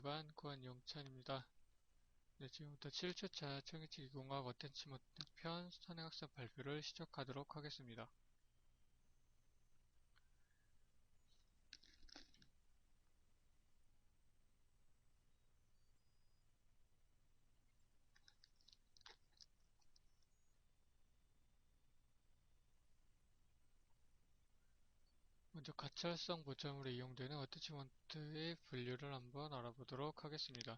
주간 구한용찬입니다. 네, 지금부터 7주차 청이치기공학 어태치먼트 편 선행학습 발표를 시작하도록 하겠습니다. 먼저 가찰성 보점으로 이용되는 어태치먼트의 분류를 한번 알아보도록 하겠습니다.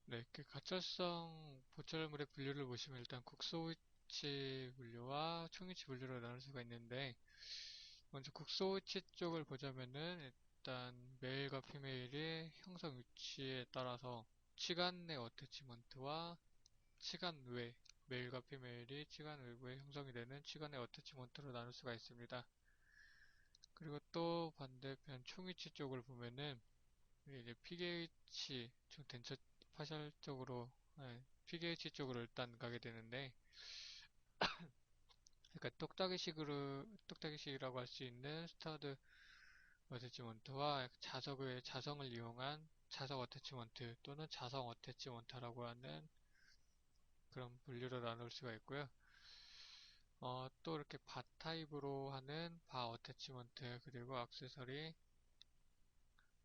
네, 그 가찰성 보철물의 분류를 보시면 일단 국소위치 분류와 총위치 분류로 나눌 수가 있는데, 먼저 국소위치 쪽을 보자면은 일단 메일과 피메일의 형성 위치에 따라서 치간 내 어태치먼트와 치간 외, 메일과 피메일이 치간 외부에 형성이 되는 치간의 어태치먼트로 나눌 수가 있습니다. 그리고 또 반대편 총위치 쪽을 보면은 이제 PKH, 덴처 파셜 쪽으로, PKH 쪽으로 일단 가게 되는데, 그러니까 똑딱이식이라고 할 수 있는 스타드 어태치먼트와 자성을 이용한 자석 어태치먼트 또는 자성 어태치먼트라고 하는 그런 분류로 나눌 수가 있고요. 또 이렇게 바 타입으로 하는 바 어태치먼트 그리고 액세서리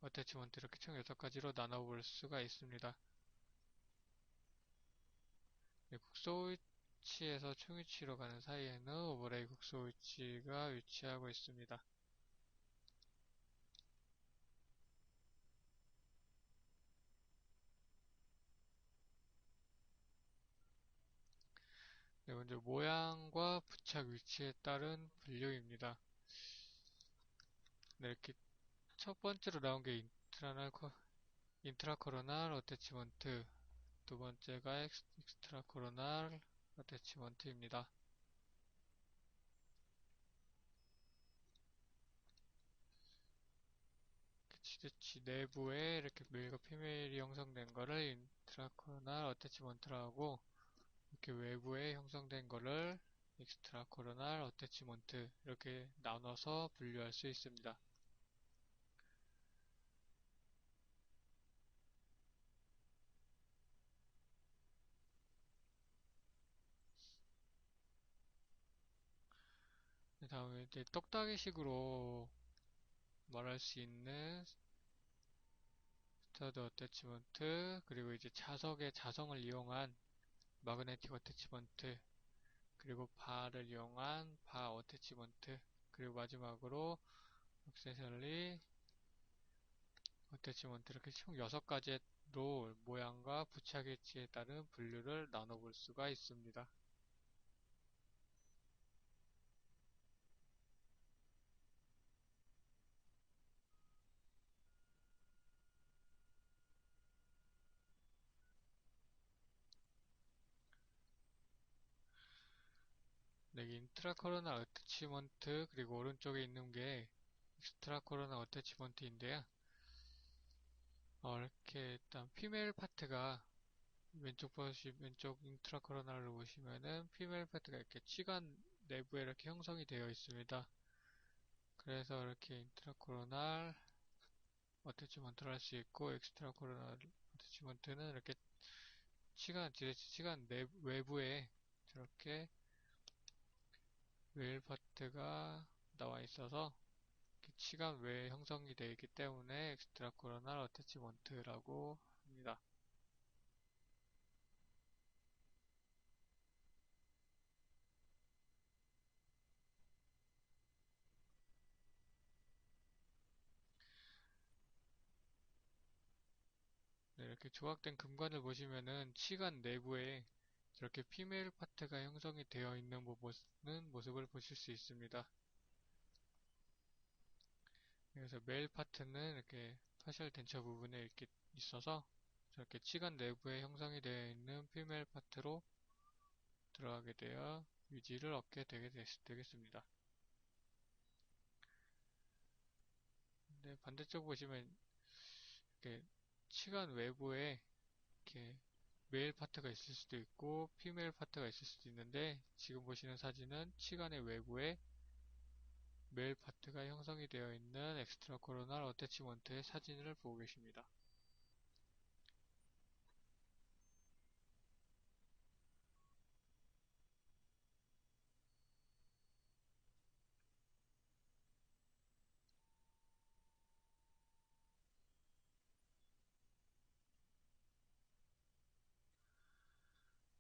어태치먼트 이렇게 총 6가지로 나눠볼 수가 있습니다. 네, 국소위치에서 총위치로 가는 사이에는 오버레이 국소위치가 위치하고 있습니다. 네, 먼저 모양과 부착 위치에 따른 분류입니다. 네, 이렇게 첫 번째로 나온 게 인트라코로날 어태치먼트, 두 번째가 익스트라코로날 어태치먼트입니다. 지대치 내부에 이렇게 메일과 피메일이 형성된 거를 인트라코로날 어태치먼트라고 하고, 이렇게 외부에 형성된 거를 익스트라코로날 어태치먼트 이렇게 나눠서 분류할 수 있습니다. 그 다음에 이제 똑딱이식으로 말할 수 있는 스타드 어태치먼트, 그리고 이제 자석의 자성을 이용한 마그네틱 어태치먼트, 그리고 바를 이용한 바 어태치먼트, 그리고 마지막으로 액세서리 어태치먼트 이렇게 총 6가지로 모양과 부착 위치에 따른 분류를 나눠볼 수가 있습니다. 네, 인트라코로나 어태치먼트 그리고 오른쪽에 있는 게 익스트라코로나 어태치먼트인데요. 이렇게 일단 피메일 파트가 왼쪽 인트라코로나를 보시면은 피메일 파트가 이렇게 치관 내부에 이렇게 형성이 되어 있습니다. 그래서 이렇게 인트라코로날 어태치먼트를 할 수 있고 엑스트라코로날 어태치먼트는 이렇게 치관 외부에 저렇게 메일 파트가 나와 있어서 치관 외에 형성이 되어 있기 때문에 엑스트라코로날 어태치먼트라고 합니다. 네, 이렇게 조각된 금관을 보시면은 치관 내부에 저렇게 피메일 파트가 형성이 되어 있는 모습을 보실 수 있습니다. 그래서 메일 파트는 이렇게 파셜 덴처 부분에 이렇게 있어서 저렇게 치관 내부에 형성이 되어 있는 피메일 파트로 들어가게 되어 유지를 얻게 되겠습니다. 근데 반대쪽 보시면 이렇게 치관 외부에 이렇게 메일 파트가 있을 수도 있고 피메일 파트가 있을 수도 있는데 지금 보시는 사진은 치간의 외부에 메일 파트가 형성이 되어 있는 엑스트라 코로날 어태치먼트의 사진을 보고 계십니다.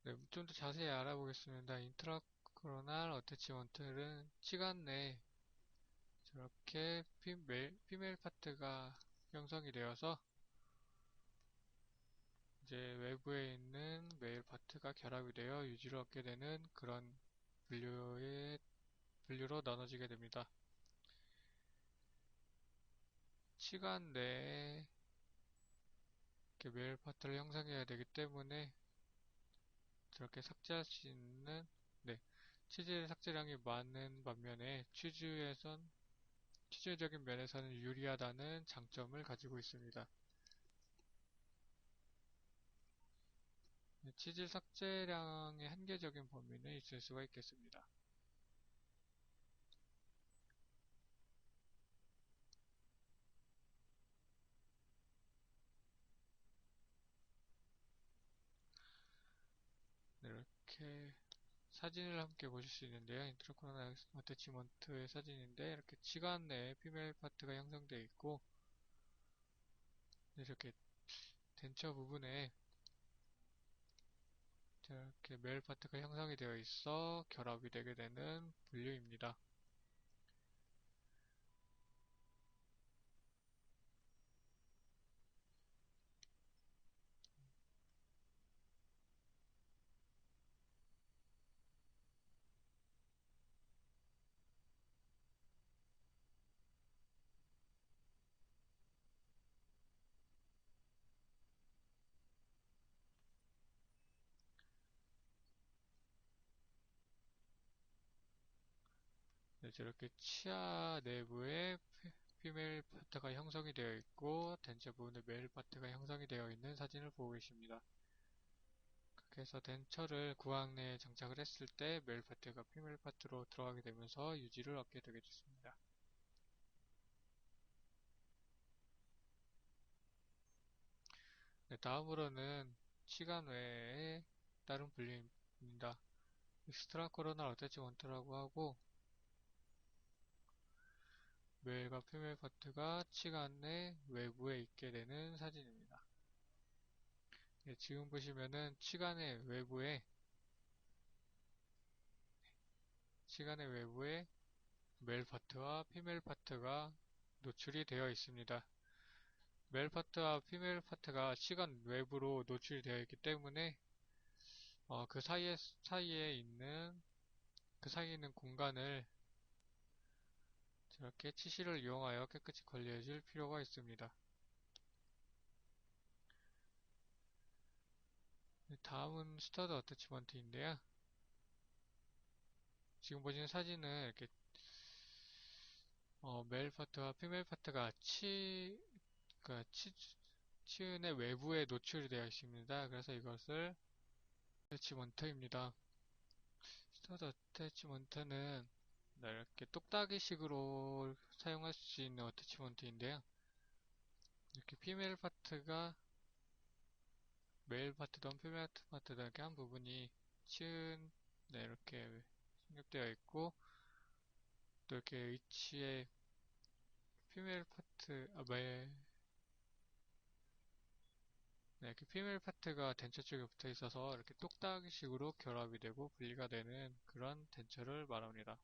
네, 좀 더 자세히 알아보겠습니다. 인트라 코로날 어태치먼트는 치간 내 저렇게 피메일 파트가 형성이 되어서 이제 외부에 있는 메일 파트가 결합이 되어 유지를 얻게 되는 그런 분류로 나눠지게 됩니다. 치간 내에 이렇게 메일 파트를 형성해야 되기 때문에 저렇게 삭제할 수 있는, 네, 치즈의 삭제량이 많은 반면에 취재적인 면에서는 유리하다는 장점을 가지고 있습니다. 치질 삭제량의 한계적인 범위는 있을 수가 있겠습니다. 네, 이렇게 사진을 함께 보실 수 있는데요. 인트라코로나 어태치먼트의 사진인데 이렇게 치관 내에 피메일 파트가 형성되어 있고 이렇게 덴처 부분에 이렇게 메일 파트가 형성이 되어 있어 결합이 되게 되는 분류입니다. 네, 저렇게 치아 내부에 피메일 파트가 형성이 되어 있고 덴처 부분에 메일 파트가 형성이 되어 있는 사진을 보고 계십니다. 그렇게 해서 덴처를 구강 내에 장착을 했을 때 메일 파트가 피메일 파트로 들어가게 되면서 유지를 얻게 되게 됐습니다. 네, 다음으로는 치관 외에 다른 분류입니다. 익스트라 코로날 어태치먼트라고 하고 메일과 피메일 파트가 치관 내 외부에 있게 되는 사진입니다. 네, 지금 보시면은 치간의 외부에 메일 파트와 피메일 파트가 노출이 되어 있습니다. 메일 파트와 피메일 파트가 치간 외부로 노출이 되어 있기 때문에 그 사이에 있는 공간을 저렇게 치실을 이용하여 깨끗이 관리해 줄 필요가 있습니다. 네, 다음은 스터드 어태치먼트인데요. 지금 보시는 사진은 이렇게 메일 파트와 피메일 파트가 그 치은의 외부에 노출이 되어 있습니다. 그래서 이것을 어태치먼트입니다. 스터드 어태치먼트는 이렇게 똑딱이식으로 사용할 수 있는 어태치먼트인데요. 이렇게 피메일 파트가 메일 파트든 피메일 파트든 이렇게 한 부분이 치은에 이렇게 생략되어 있고 또 이렇게 위치에 피메일 파트, 네, 이렇게 피메일 파트가 덴처 쪽에 붙어 있어서 이렇게 똑딱이식으로 결합이 되고 분리가 되는 그런 덴처를 말합니다.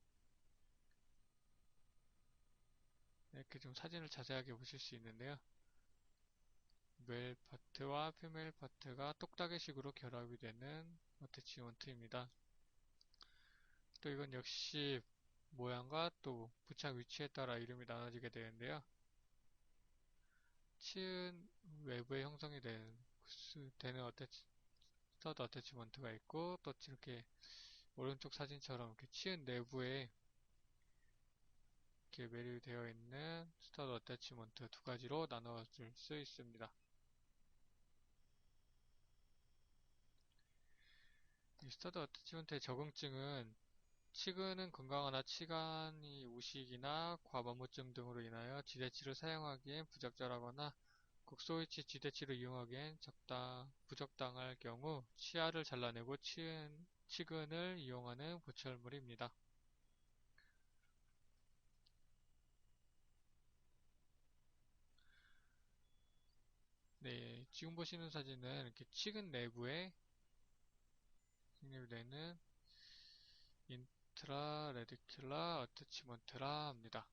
네, 이렇게 좀 사진을 자세하게 보실 수 있는데요. 메일 파트와 피메일 파트가 똑딱이식으로 결합이 되는 어태치먼트입니다. 또 이건 역시 모양과 또 부착 위치에 따라 이름이 나눠지게 되는데요. 치은 외부에 형성이 되는 스터드 어태치먼트가 있고 또 이렇게 오른쪽 사진처럼 이렇게 치은 내부에 이렇게 매립되어 있는 스터드 어태치먼트 두 가지로 나눠줄 수 있습니다. 이 스터드 어태치먼트의 적응증은 치근은 건강하나 치간이 우식이나 과만무증 등으로 인하여 지대치를 사용하기엔 부적절하거나 국소위치 지대치를 이용하기엔 부적당할 경우 치아를 잘라내고 치근을 이용하는 보철물입니다. 네, 지금 보시는 사진은 이렇게 치근 내부에 생략되는 인트라 레디큘라 어태치먼트라 합니다.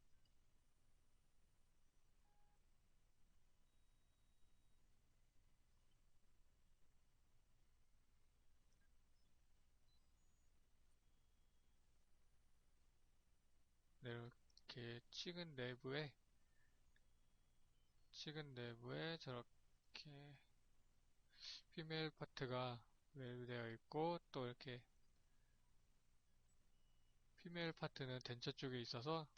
네, 이렇게 치근 내부에 저렇게 피메일 파트가 외부되어 있고 또 이렇게 피메일 파트는 덴처 쪽에 있어서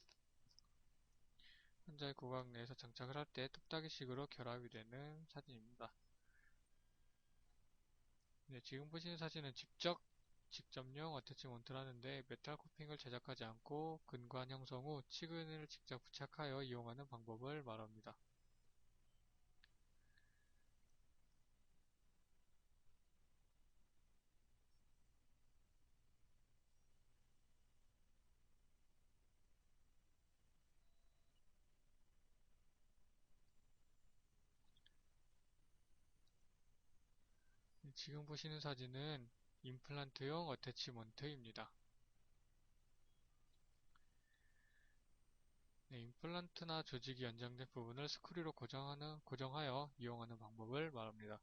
환자의 구강 내에서 장착을 할 때 뚝딱이식으로 결합이 되는 사진입니다. 네, 지금 보시는 사진은 직접용 어태치먼트라는데 메탈 코핑을 제작하지 않고 근관 형성 후 치근을 직접 부착하여 이용하는 방법을 말합니다. 네, 지금 보시는 사진은 임플란트용 어태치먼트입니다. 네, 임플란트나 조직이 연장된 부분을 스크류로 고정하여 이용하는 방법을 말합니다.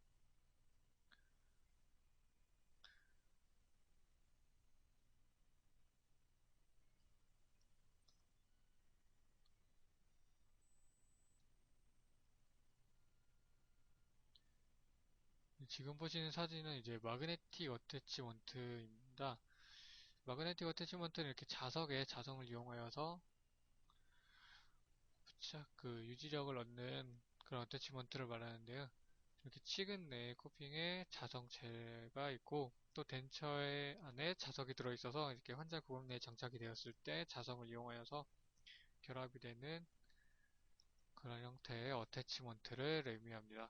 네, 지금 보시는 사진은 이제 마그네틱 어태치먼트입니다. 마그네틱 어태치먼트는 이렇게 자석에 자성을 이용하여서 부착 유지력을 얻는 그런 어태치먼트를 말하는데요. 이렇게 치근 내 코핑에 자성체가 있고 또 덴처의 안에 자석이 들어있어서 이렇게 환자 구강 내에 장착이 되었을 때 자성을 이용하여서 결합이 되는 그런 형태의 어태치먼트를 의미합니다.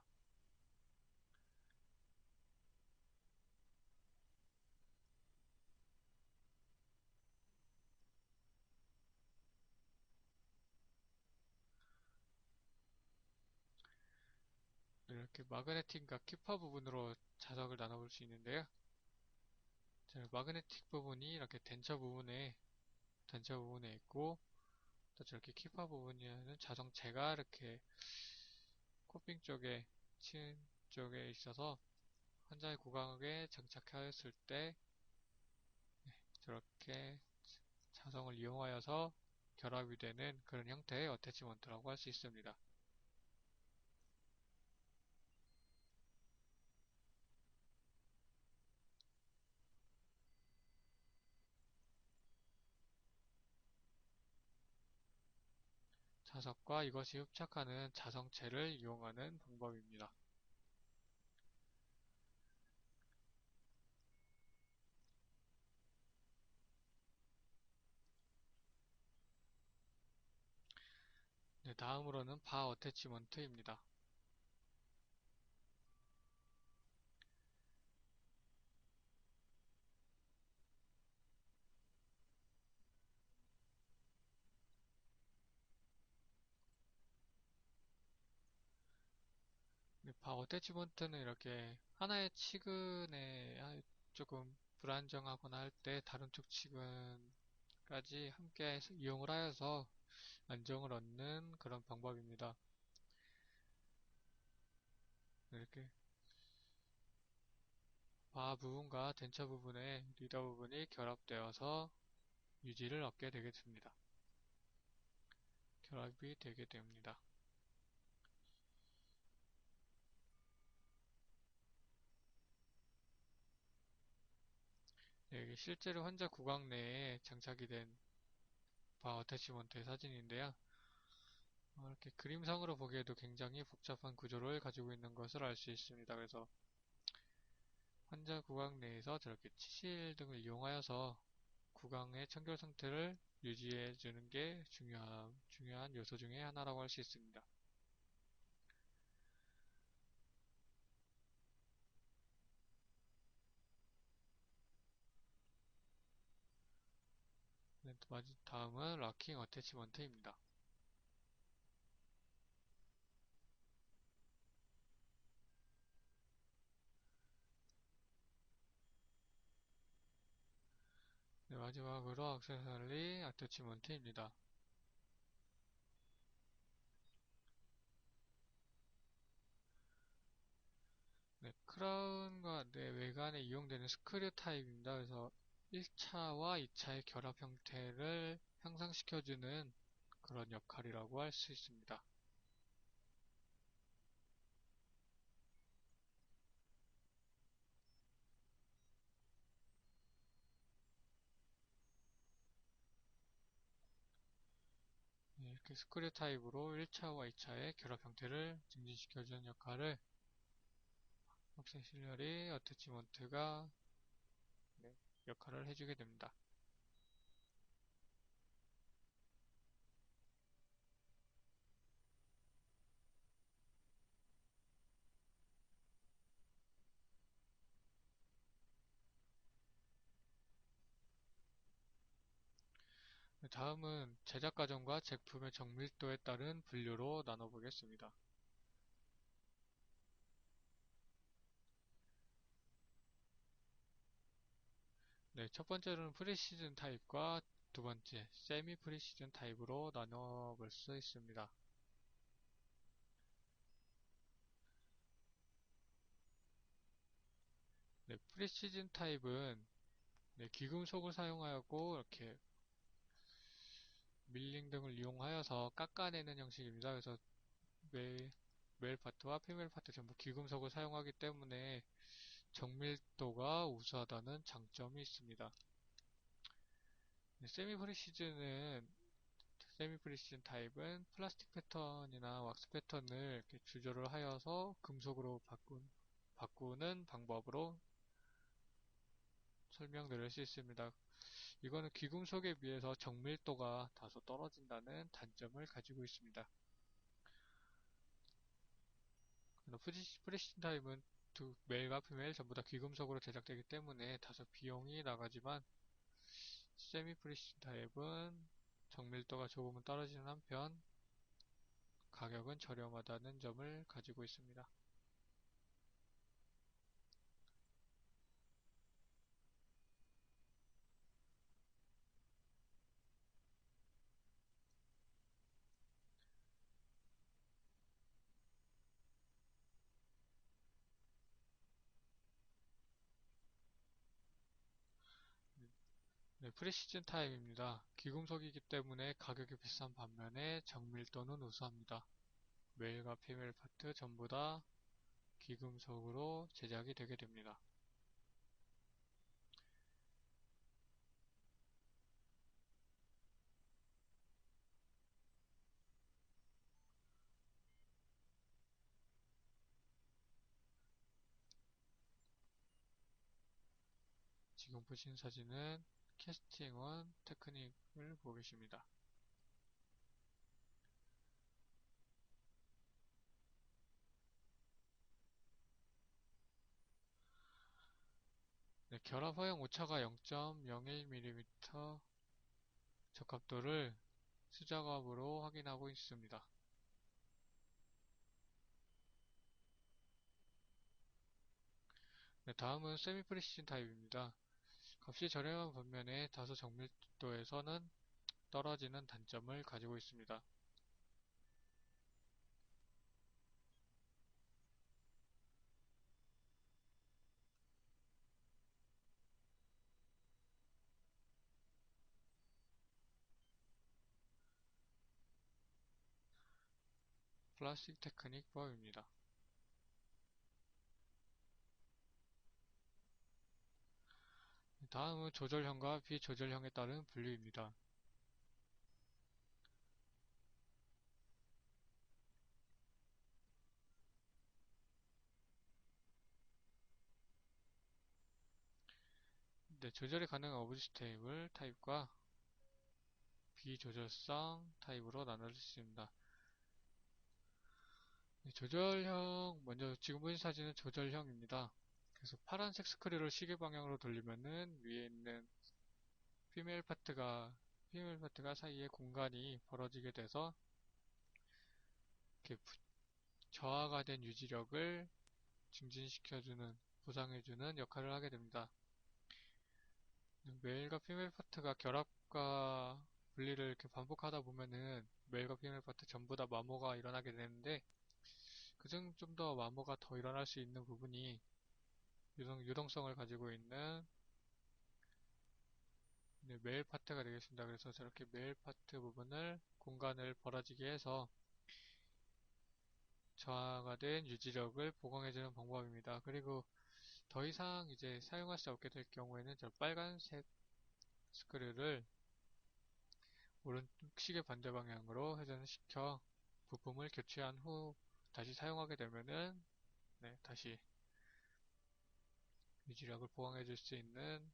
이렇게 마그네틱과 키파 부분으로 자석을 나눠볼 수 있는데요. 자, 마그네틱 부분이 이렇게 덴처 부분에 있고 또 저렇게 키파 부분에는 자성체가 이렇게 코핑 쪽에 친 쪽에 있어서 환자의 구강에 장착하였을 때 저렇게 자성을 이용하여서 결합이 되는 그런 형태의 어태치먼트라고 할 수 있습니다. 자석과 이것이 흡착하는 자성체를 이용하는 방법입니다. 네, 다음으로는 바 어태치먼트입니다. 네, 바 어태치먼트는 이렇게 하나의 치근에 조금 불안정하거나 할 때 다른 쪽 치근까지 함께 이용을 하여서 안정을 얻는 그런 방법입니다. 네, 이렇게 바 부분과 덴처 부분의 리더 부분이 결합되어서 유지를 얻게 되게 됩니다. 결합이 되게 됩니다. 네, 이게 실제로 환자 구강 내에 장착이 된 바 어태치먼트의 사진인데요. 이렇게 그림상으로 보기에도 굉장히 복잡한 구조를 가지고 있는 것을 알 수 있습니다. 그래서 환자 구강 내에서 저렇게 치실 등을 이용하여서 구강의 청결 상태를 유지해 주는 게 중요한 요소 중에 하나라고 할 수 있습니다. 네, 다음은 락킹 어태치먼트입니다. 네, 마지막으로 액세서리 어태치먼트입니다. 네, 크라운과 내 외관에 이용되는 스크류 타입입니다. 그래서 1차와 2차의 결합 형태를 향상시켜주는 그런 역할이라고 할 수 있습니다. 네, 이렇게 스크류 타입으로 1차와 2차의 결합 형태를 증진시켜주는 역할을 액세서리 어태치먼트가 역할을 해주게 됩니다. 네, 다음은 제작 과정과 제품의 정밀도에 따른 분류로 나눠보겠습니다. 네, 첫 번째로는 프리시즌 타입과 두 번째, 세미 프리시즌 타입으로 나눠볼 수 있습니다. 네, 프리시즌 타입은 네, 귀금속을 사용하고 이렇게 밀링 등을 이용하여서 깎아내는 형식입니다. 그래서 메일 파트와 피메일 파트 전부 귀금속을 사용하기 때문에 정밀도가 우수하다는 장점이 있습니다. 네, 세미 프리시즌 타입은 플라스틱 패턴이나 왁스 패턴을 이렇게 조절을 하여서 금속으로 바꾸는 방법으로 설명드릴 수 있습니다. 이거는 귀금속에 비해서 정밀도가 다소 떨어진다는 단점을 가지고 있습니다. 프리시즌 타입은 메일과 피메일 전부 다 귀금속으로 제작되기 때문에 다소 비용이 나가지만 세미 프리시즌 타입은 정밀도가 조금은 떨어지는 한편 가격은 저렴하다는 점을 가지고 있습니다. 네, 프리시즌 타입입니다. 귀금속이기 때문에 가격이 비싼 반면에 정밀도는 우수합니다. 메일과 피메일 파트 전부 다 귀금속으로 제작이 되게 됩니다. 지금 보신 사진은 캐스팅원 테크닉을 보고 계십니다. 네, 결합 허용 오차가 0.01mm 적합도를 수작업으로 확인하고 있습니다. 네, 다음은 세미 프리시즌 타입입니다. 값이 저렴한 반면에 다소 정밀도에서는 떨어지는 단점을 가지고 있습니다. 플라스틱 테크닉 법입니다. 다음은 조절형과 비조절형에 따른 분류입니다. 조절이 가능한 오브젝트 테이블 타입과 비조절성 타입으로 나눠질 수 있습니다. 조절형, 먼저 지금 보신 사진은 조절형입니다. 그래서 파란색 스크류를 시계 방향으로 돌리면은 위에 있는 피메일 파트가 사이에 공간이 벌어지게 돼서 이렇게 저하가 된 유지력을 증진시켜주는, 보상해주는 역할을 하게 됩니다. 메일과 피메일 파트가 결합과 분리를 이렇게 반복하다 보면은 메일과 피메일 파트 전부 다 마모가 일어나게 되는데, 그중 좀 더 마모가 더 일어날 수 있는 부분이 유동성을 가지고 있는 메일 파트가 되겠습니다. 그래서 저렇게 메일 파트 부분을 공간을 벌어지게 해서 저하가 된 유지력을 보강해주는 방법입니다. 그리고 더 이상 이제 사용할 수 없게 될 경우에는 저 빨간색 스크류를 오른쪽 시계 반대 방향으로 회전시켜 부품을 교체한 후 다시 사용하게 되면은 다시 유지력을 보강해줄 수 있는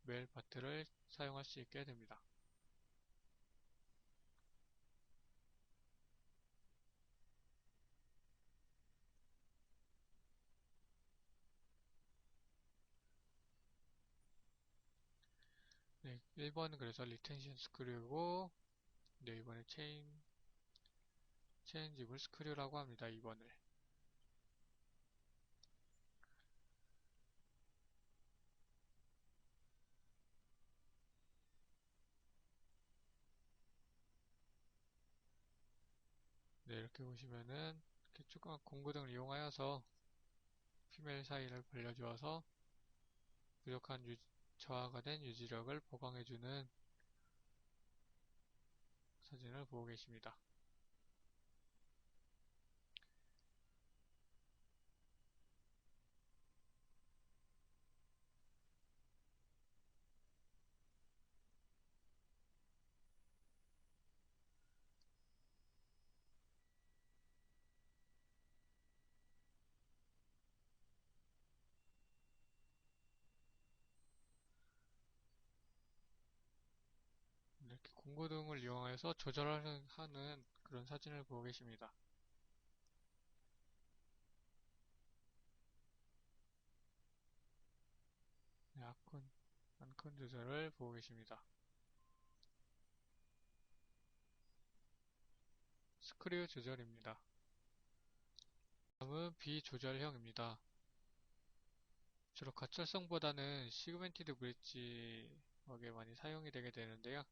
메일 파트를 사용할 수 있게 됩니다. 네, 1번은 그래서 리텐션 스크류고, 네, 이번에 체인지블 스크류라고 합니다. 2번을. 네, 이렇게 보시면은 이렇게 조그만 공구등을 이용하여서 피멜 사이를 벌려주어서 부족한 저하가 된 유지력을 보강해주는 사진을 보고 계십니다. 이렇게 공구등을 이용해서 조절하는 그런 사진을 보고 계십니다. 네, 안콘 조절을 보고 계십니다. 스크류 조절입니다. 다음은 비조절형입니다. 주로 가철성보다는 시그멘티드 브릿지웍에 많이 사용이 되게 되는데요.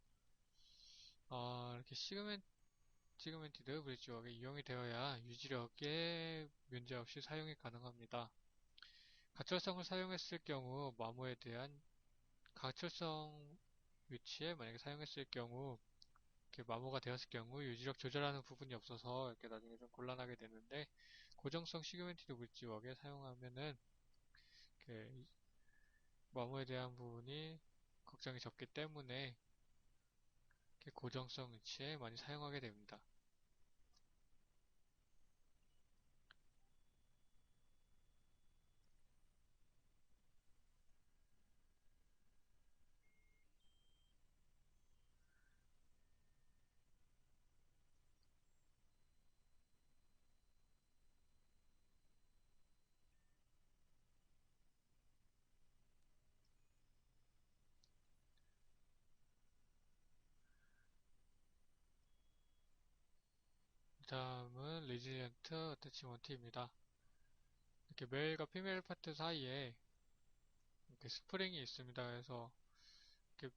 이렇게 시그멘티드 브릿지웍에 이용이 되어야 유지력에 문제없이 사용이 가능합니다. 가철성을 사용했을 경우 마모에 대한 가철성 위치에 만약에 사용했을 경우 이렇게 마모가 되었을 경우 유지력 조절하는 부분이 없어서 이렇게 나중에 좀 곤란하게 되는데, 고정성 시그멘티드 브릿지웍에 사용하면은 이렇게 마모에 대한 부분이 걱정이 적기 때문에 이렇게 고정성 위치에 많이 사용하게 됩니다. 다음은 레지리언트 어태치먼트입니다. 이렇게 메일과 피메일 파트 사이에 이렇게 스프링이 있습니다. 그래서 이렇게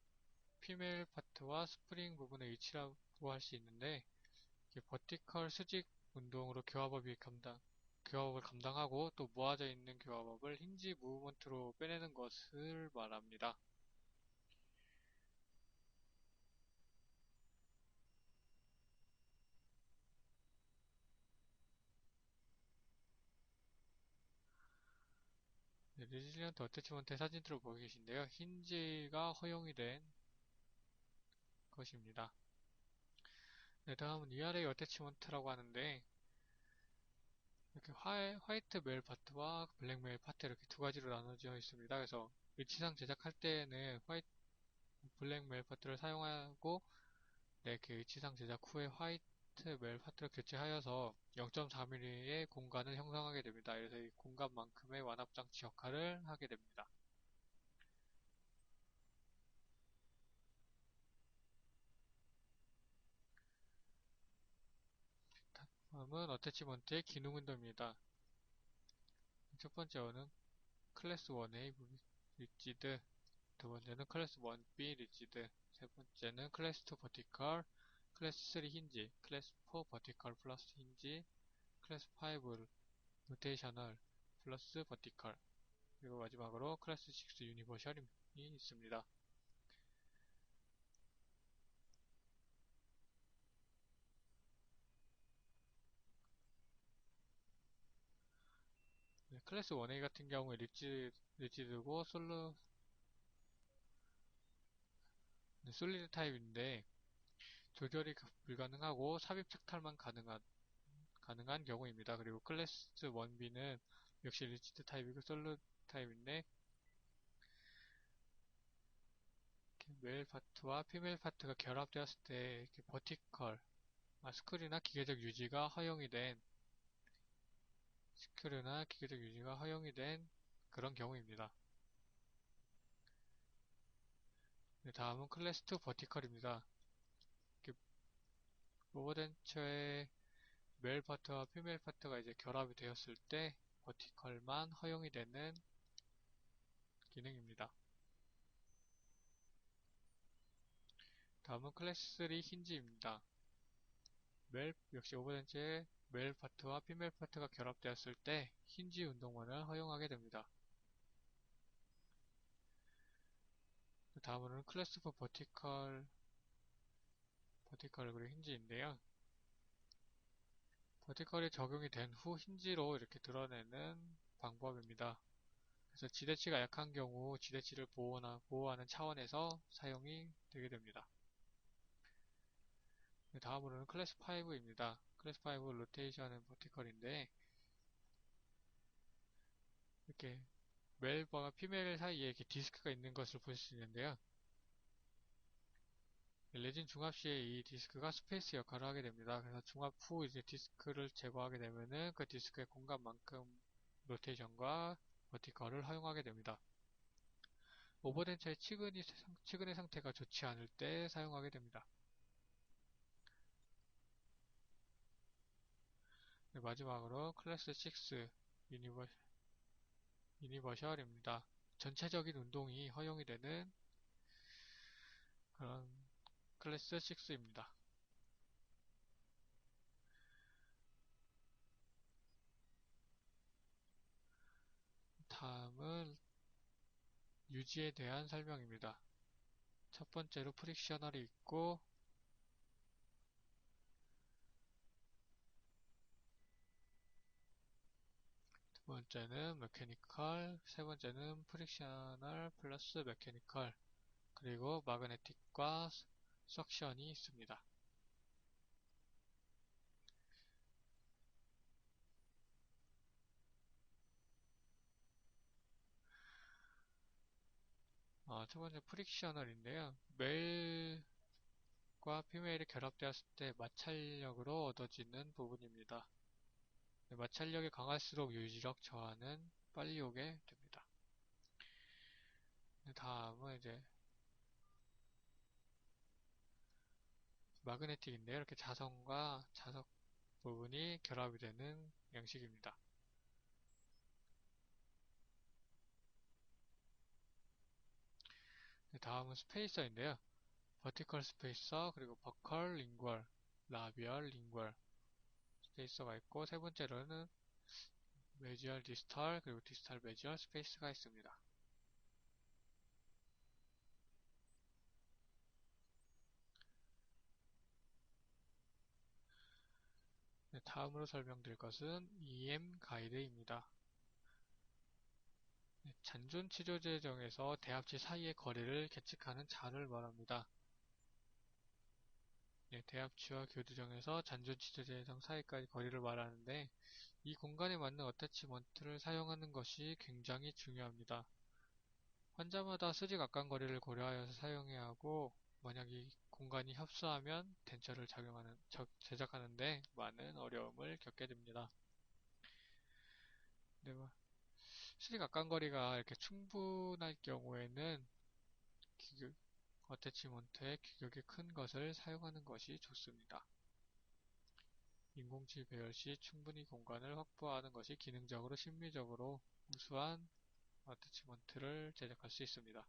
피메일 파트와 스프링 부분의 위치라고 할 수 있는데, 이렇게 버티컬 수직 운동으로 교합업을 감당하고 또 모아져 있는 교합업을 힌지 무브먼트로 빼내는 것을 말합니다. 네, 레지리언트 어태치먼트의 사진들을 보고 계신데요. 힌지가 허용이 된 것입니다. 네, 다음은 위아래 어태치먼트라고 하는데, 이렇게 화이트 메일 파트와 블랙 메일 파트 이렇게 두 가지로 나눠져 있습니다. 그래서 일치상 제작할 때에는 블랙 멜 파트를 사용하고 그 일치상 제작 후에 화이트 멜 파트를 교체하여서 0.4mm의 공간을 형성하게 됩니다. 그래서 이 공간만큼의 완합장치 역할을 하게 됩니다. 다음은 어태치먼트의 기능 운동입니다. 첫 번째는 클래스 1A 리지드, 두 번째는 클래스 1B 리지드, 세 번째는 클래스 2 버티컬, 클래스 3 힌지, 클래스 4 버티컬 플러스 힌지, 클래스 5 로테이셔널 플러스 버티컬, 그리고 마지막으로 클래스 6 유니버셜이 있습니다. 네, 클래스 1A 같은 경우에 리지드고 솔리드 타입인데 조절이 불가능하고 삽입 착탈만 가능한 경우입니다. 그리고 클래스 1B는 역시 리지드 타입이고 솔리드 타입인데 메일 파트와 피메일 파트가 결합되었을 때 이렇게 버티컬, 스크류나 기계적 유지가 허용이 된 그런 경우입니다. 네, 다음은 클래스 2 버티컬입니다. 오버덴처의 메일 파트와 피메일 파트가 이제 결합이 되었을 때 버티컬만 허용이 되는 기능입니다. 다음은 클래스 3 힌지입니다. 역시 오버덴처의 메일 파트와 피메일 파트가 결합되었을 때 힌지 운동만을 허용하게 됩니다. 다음으로는 클래스 4 버티컬 그리고 힌지인데요. 버티컬이 적용이 된 후 힌지로 이렇게 드러내는 방법입니다. 그래서 지대치가 약한 경우 지대치를 보호하는 차원에서 사용이 되게 됩니다. 다음으로는 클래스 5입니다. 클래스 5 로테이션 앤 버티컬인데 이렇게 멜과 피멜 사이에 이렇게 디스크가 있는 것을 볼 수 있는데요. 레진 중합 시에 이 디스크가 스페이스 역할을 하게 됩니다. 그래서 중합 후 이제 디스크를 제거하게 되면은 그 디스크의 공간만큼 로테이션과 버티컬을 허용하게 됩니다. 오버된 차의 치근의 상태가 좋지 않을 때 사용하게 됩니다. 네, 마지막으로 클래스 6 유니버셜입니다. 전체적인 운동이 허용이 되는 그런 클래스 6입니다. 다음은 유지에 대한 설명입니다. 첫 번째로 프릭셔널이 있고 두 번째는 메케니컬, 세 번째는 프릭셔널 플러스 메케니컬, 그리고 마그네틱과 석션이 있습니다. 첫 번째 프릭셔널인데요. 메일과 피메일이 결합되었을 때 마찰력으로 얻어지는 부분입니다. 네, 마찰력이 강할수록 유지력 저하는 빨리 오게 됩니다. 네, 다음은 이제 마그네틱인데요. 이렇게 자성과 자석 부분이 결합이 되는 양식입니다. 네, 다음은 스페이서인데요. 버티컬 스페이서, 그리고 버컬, 링궐, 라비얼, 링궐 스페이서가 있고, 세 번째로는 메지얼, 디스털, 그리고 디스털 메지얼 스페이스가 있습니다. 네, 다음으로 설명드릴 것은 EM 가이드입니다. 네, 잔존 치료제 정에서 대합치 사이의 거리를 계측하는 자를 말합니다. 네, 대합치와 교두정에서 잔존 치료제정 사이까지 거리를 말하는데 이 공간에 맞는 어태치먼트를 사용하는 것이 굉장히 중요합니다. 환자마다 수직 악관거리를 고려하여서 사용해야 하고, 만약 이 공간이 협소하면 덴처를 제작하는데 많은 어려움을 겪게 됩니다. 네, 수직 악관거리가 이렇게 충분할 경우에는 규격, 어태치먼트의 규격이 큰 것을 사용하는 것이 좋습니다. 인공치 배열 시 충분히 공간을 확보하는 것이 기능적으로 심미적으로 우수한 어태치먼트를 제작할 수 있습니다.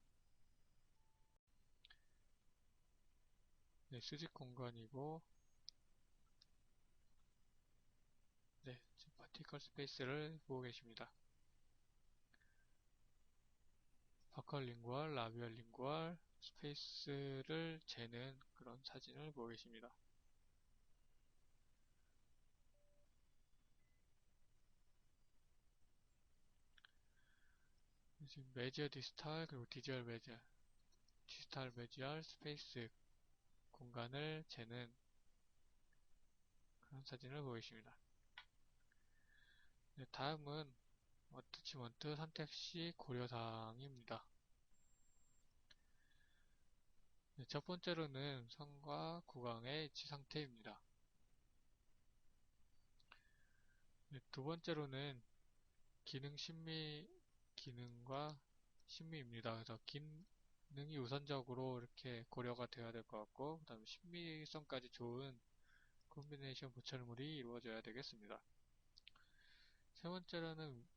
네, 수직 공간이고, 네, 지금 파티클 스페이스를 보고 계십니다. 바컬 링구얼, 라비얼 링구얼 스페이스를 재는 그런 사진을 보고 계십니다. 지금 메지어 디스탈 그리고 디지얼 메지얼, 디지털 메지얼 스페이스 공간을 재는 그런 사진을 보고 계십니다. 네, 다음은 어태치먼트 선택 시 고려사항입니다. 네, 첫 번째로는 선과 구강의 위치 상태입니다. 네, 두 번째로는 기능과 심미입니다. 그래서 기능이 우선적으로 이렇게 고려가 되어야 될 것 같고, 그 다음에 심미성까지 좋은 콤비네이션 보철물이 이루어져야 되겠습니다. 세 번째로는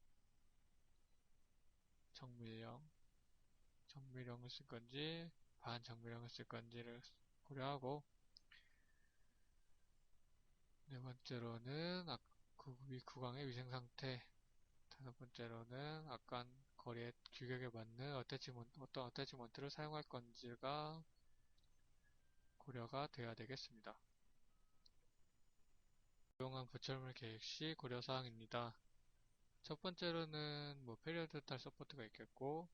정밀형을 쓸 건지, 반정밀형을 쓸 건지를 고려하고, 네 번째로는 구강의 위생 상태, 다섯 번째로는 악관 거리의 규격에 맞는 어떤 어태치먼트를 사용할 건지가 고려가 되어야 되겠습니다. 유용한 보철물 계획 시 고려사항입니다. 첫 번째로는 페리어드 탈 서포트가 있겠고,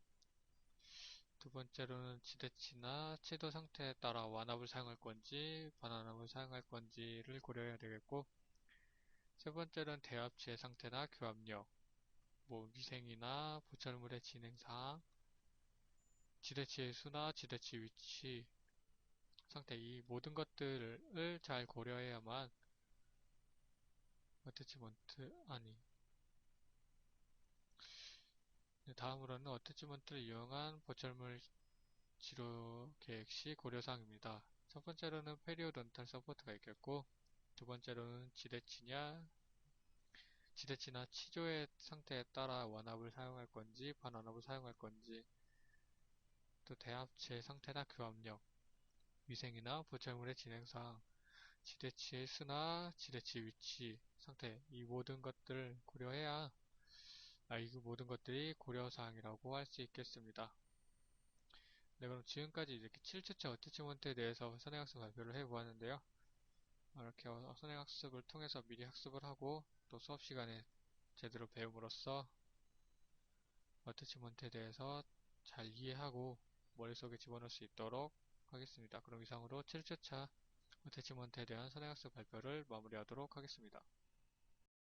두 번째로는 지대치나 채도 상태에 따라 완합을 사용할 건지 반완합을 사용할 건지를 고려해야 되겠고, 세 번째로는 대합체 상태나 교합력, 위생이나 보철물의 진행사항, 지대치의 수나 지대치 위치 상태, 이 모든 것들을 잘 고려해야만 어태치먼트 다음으로는 어태치먼트를 이용한 보철물 치료 계획 시 고려사항입니다. 첫 번째로는 페리오돈탈 서포트가 있겠고, 두 번째로는 지대치나 치조의 상태에 따라 완합을 사용할 건지 반완합을 사용할 건지, 또 대합체 상태나 교합력, 위생이나 보철물의 진행사항, 지대치의 수나 지대치 위치 상태, 이 모든 것들을 고려해야 이 모든 것들이 고려사항이라고 할 수 있겠습니다. 네, 그럼 지금까지 이렇게 7주차 어태치먼트에 대해서 선행학습 발표를 해보았는데요. 이렇게 선행학습을 통해서 미리 학습을 하고 또 수업 시간에 제대로 배움으로써 어태치먼트에 대해서 잘 이해하고 머릿속에 집어넣을 수 있도록 하겠습니다. 그럼 이상으로 7주차 어태치먼트에 대한 선행학습 발표를 마무리하도록 하겠습니다.